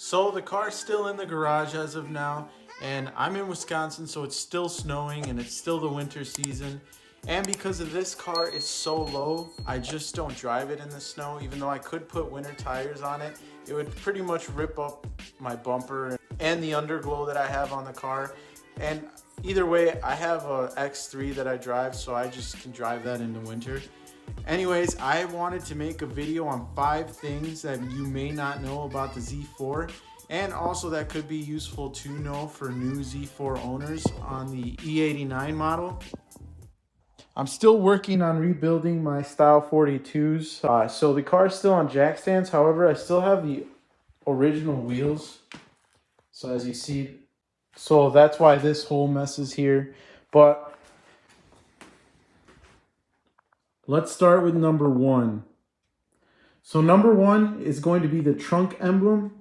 So the car's still in the garage as of now, and I'm in Wisconsin, so it's still snowing and it's still the winter season. And because of this car is so low, I just don't drive it in the snow. Even though I could put winter tires on it, it would pretty much rip up my bumper and the underglow that I have on the car. And either way, I have a X3 that I drive, so I just can drive that in the winter. Anyways, I wanted to make a video on 5 things that you may not know about the Z4, and also that could be useful to know for new Z4 owners on the E89 model. I'm still working on rebuilding my Style 42s. So the car is still on jack stands. However, I still have the original wheels. So as you see, so that's why this whole mess is here. But let's start with number 1. So number 1 is going to be the trunk emblem.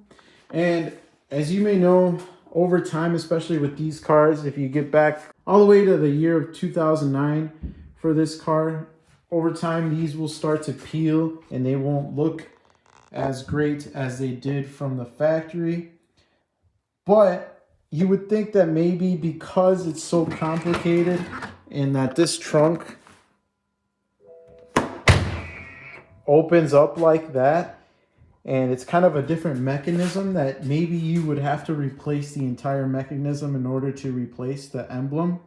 And as you may know, over time, especially with these cars, if you get back all the way to the year of 2009 for this car, over time these will start to peel and they won't look as great as they did from the factory. But you would think that maybe because it's so complicated and that this trunk opens up like that, and it's kind of a different mechanism, that maybe you would have to replace the entire mechanism in order to replace the emblem.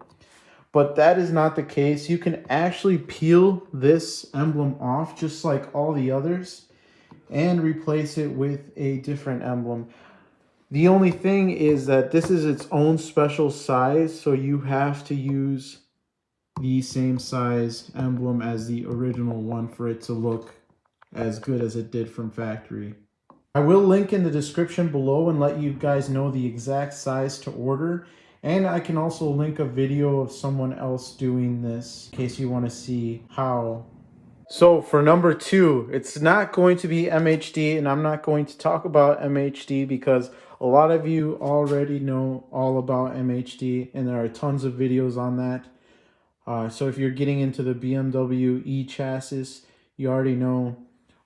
But that is not the case. You can actually peel this emblem off just like all the others and replace it with a different emblem. The only thing is that this is its own special size, so you have to use the same size emblem as the original one for it to look as good as it did from factory. I will link in the description below and let you guys know the exact size to order, and I can also link a video of someone else doing this in case you want to see how. So for number 2, it's not going to be MHD, and I'm not going to talk about MHD because a lot of you already know all about MHD and there are tons of videos on that. So if you're getting into the BMW E chassis, you already know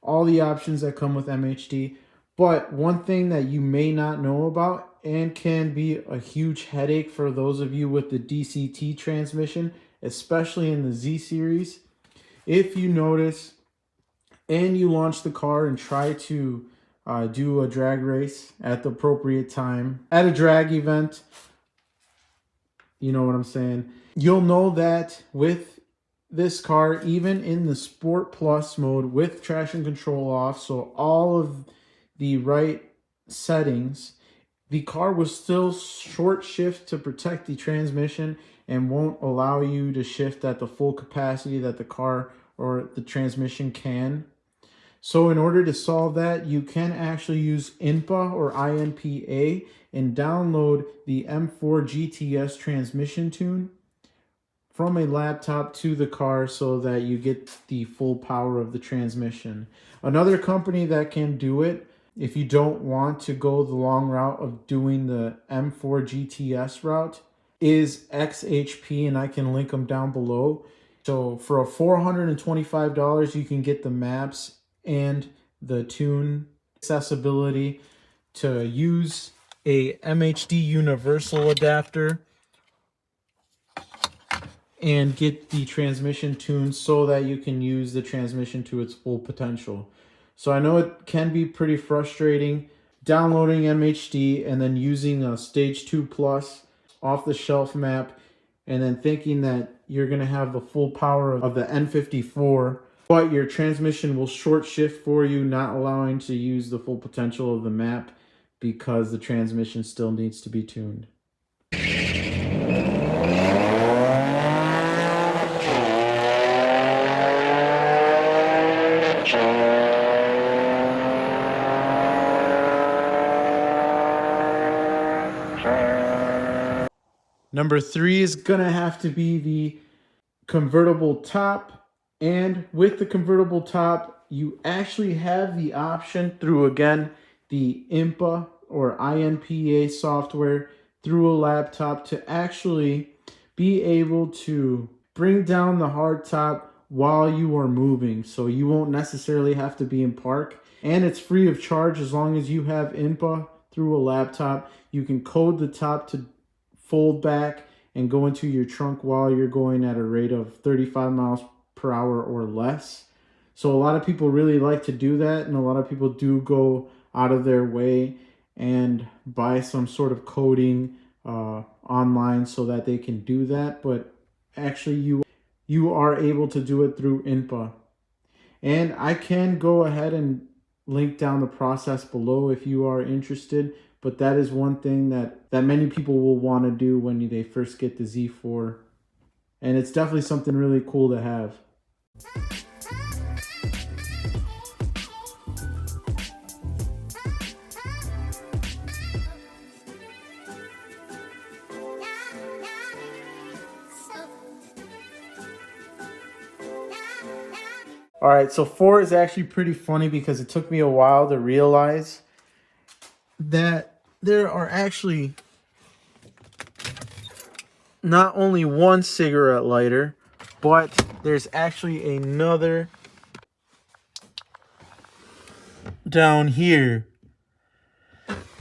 all the options that come with MHD. But one thing that you may not know about and can be a huge headache for those of you with the DCT transmission, especially in the Z series, if you notice and you launch the car and try to do a drag race at the appropriate time at a drag event, you know what I'm saying, you'll know that with this car, even in the Sport Plus mode with traction control off, so all of the right settings, the car will still short shift to protect the transmission and won't allow you to shift at the full capacity that the car or the transmission can. So in order to solve that, you can actually use INPA or INPA and download the M4 GTS transmission tune from a laptop to the car so that you get the full power of the transmission. Another company that can do it, if you don't want to go the long route of doing the M4 GTS route, is XHP, and I can link them down below. So for a $425, you can get the maps and the tune accessibility to use a MHD universal adapter and get the transmission tuned so that you can use the transmission to its full potential. So I know it can be pretty frustrating downloading MHD and then using a Stage 2 Plus off-the-shelf map and then thinking that you're going to have the full power of the N54, but your transmission will short shift for you, not allowing to use the full potential of the map because the transmission still needs to be tuned. Number 3 is gonna have to be the convertible top, and with the convertible top, you actually have the option through, again, the INPA or INPA software through a laptop to actually be able to bring down the hardtop while you are moving. So you won't necessarily have to be in park, and it's free of charge as long as you have INPA through a laptop. You can code the top to fold back and go into your trunk while you're going at a rate of 35 miles per hour or less. So a lot of people really like to do that, and a lot of people do go out of their way and buy some sort of coding online so that they can do that. But actually you are able to do it through INPA. And I can go ahead and link down the process below if you are interested. But that is one thing that many people will want to do when they first get the Z4. And it's definitely something really cool to have. All right, so 4 is actually pretty funny because it took me a while to realize that there are actually not only one cigarette lighter, but there's actually another down here.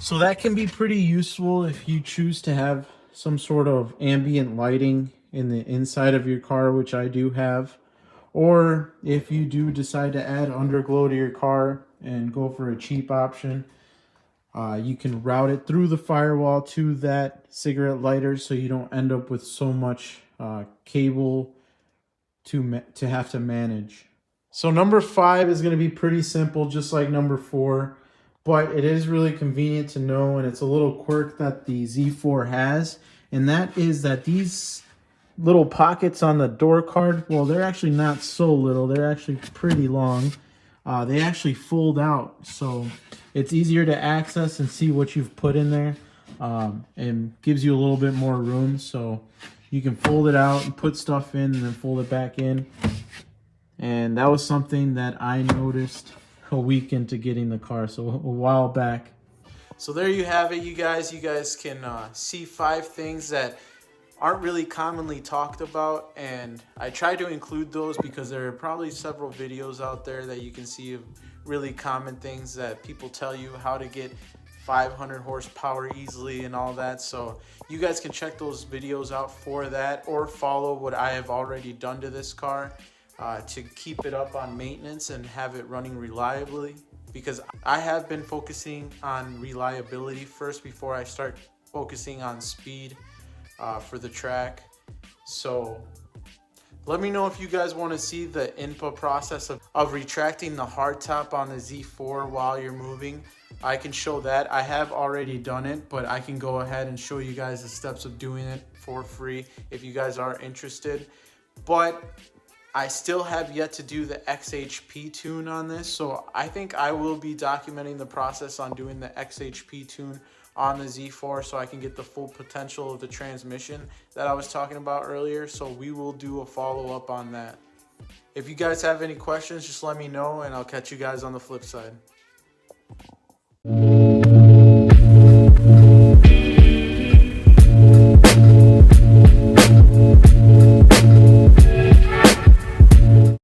So that can be pretty useful if you choose to have some sort of ambient lighting in the inside of your car, which I do have. Or if you do decide to add underglow to your car and go for a cheap option, you can route it through the firewall to that cigarette lighter so you don't end up with so much cable to have to manage. So number 5 is going to be pretty simple, just like number 4, but it is really convenient to know, and it's a little quirk that the Z4 has, and that is that these little pockets on the door card, well, they're actually not so little, they're actually pretty long. They actually fold out, so it's easier to access and see what you've put in there, and gives you a little bit more room, so you can fold it out and put stuff in and then fold it back in. And that was something that I noticed a week into getting the car, so a while back. So there you have it, you guys. You guys can see 5 things that aren't really commonly talked about, and I try to include those because there are probably several videos out there that you can see of really common things that people tell you how to get 500 horsepower easily and all that. So you guys can check those videos out for that, or follow what I have already done to this car to keep it up on maintenance and have it running reliably, because I have been focusing on reliability first before I start focusing on speed for the track. So let me know if you guys want to see the INPA process of retracting the hardtop on the Z4 while you're moving. I can show that. I have already done it, but I can go ahead and show you guys the steps of doing it for free if you guys are interested. But I still have yet to do the XHP tune on this, so I think I will be documenting the process on doing the XHP tune on the Z4 so I can get the full potential of the transmission that I was talking about earlier. So we will do a follow-up on that. If you guys have any questions, just let me know and I'll catch you guys on the flip side.